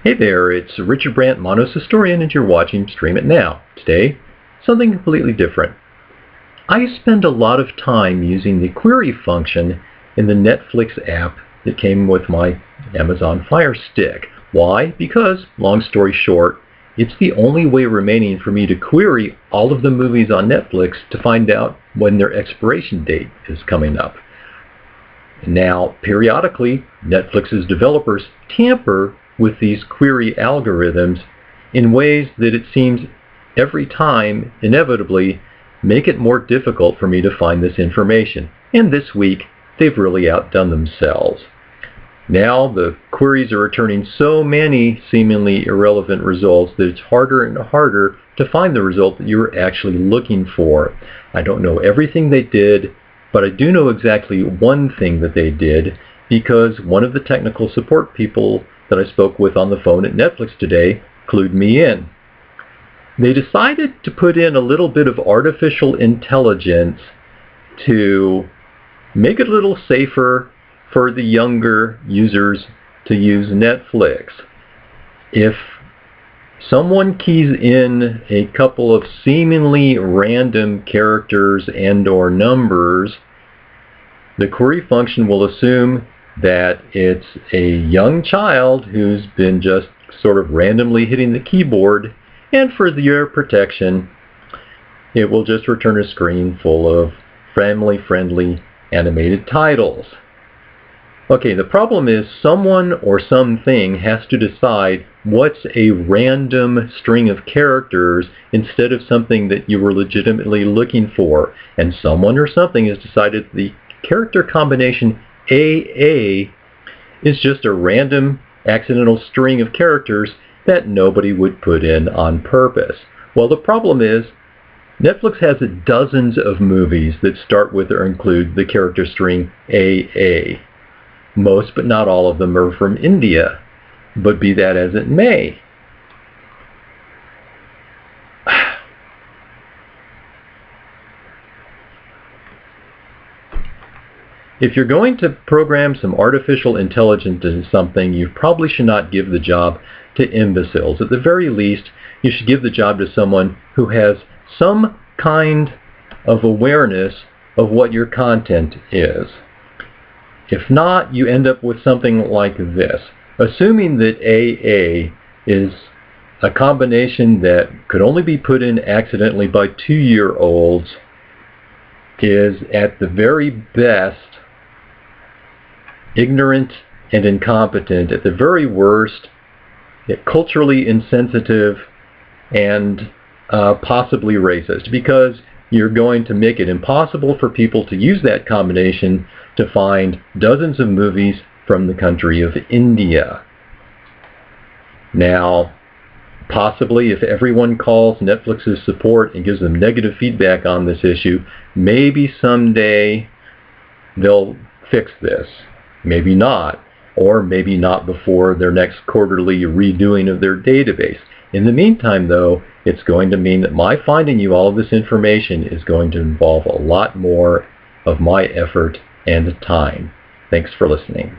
Hey there, it's Richard Brandt, Monos Historian, and you're watching Stream It Now. Today, something completely different. I spend a lot of time using the query function in the Netflix app that came with my Amazon Fire Stick. Why? Because, long story short, it's the only way remaining for me to query all of the movies on Netflix to find out when their expiration date is coming up. Now, periodically, Netflix's developers tamper with these query algorithms in ways that it seems every time, inevitably, make it more difficult for me to find this information. And this week, they've really outdone themselves. Now, the queries are returning so many seemingly irrelevant results that it's harder and harder to find the result that you're actually looking for. I don't know everything they did, but I do know exactly one thing that they did, because one of the technical support people that I spoke with on the phone at Netflix today clued me in. They decided to put in a little bit of artificial intelligence to make it a little safer for the younger users to use Netflix. If someone keys in a couple of seemingly random characters and/or numbers, the query function will assume that it's a young child who's been just sort of randomly hitting the keyboard, and for their protection, it will just return a screen full of family-friendly animated titles. Okay, the problem is someone or something has to decide what's a random string of characters instead of something that you were legitimately looking for. And someone or something has decided the character combination AA is just a random accidental string of characters that nobody would put in on purpose. Well, the problem is Netflix has dozens of movies that start with or include the character string AA. Most, but not all of them, are from India. But be that as it may, if you're going to program some artificial intelligence into something, you probably should not give the job to imbeciles. At the very least, you should give the job to someone who has some kind of awareness of what your content is. If not, you end up with something like this. Assuming that AA is a combination that could only be put in accidentally by 2-year-olds, is at the very best ignorant and incompetent, at the very worst culturally insensitive, and possibly racist, because you're going to make it impossible for people to use that combination to find dozens of movies from the country of India. Now, possibly if everyone calls Netflix's support and gives them negative feedback on this issue, maybe someday they'll fix this. Maybe not. Or maybe not before their next quarterly redoing of their database. In the meantime, though, it's going to mean that my finding you all of this information is going to involve a lot more of my effort and time. Thanks for listening.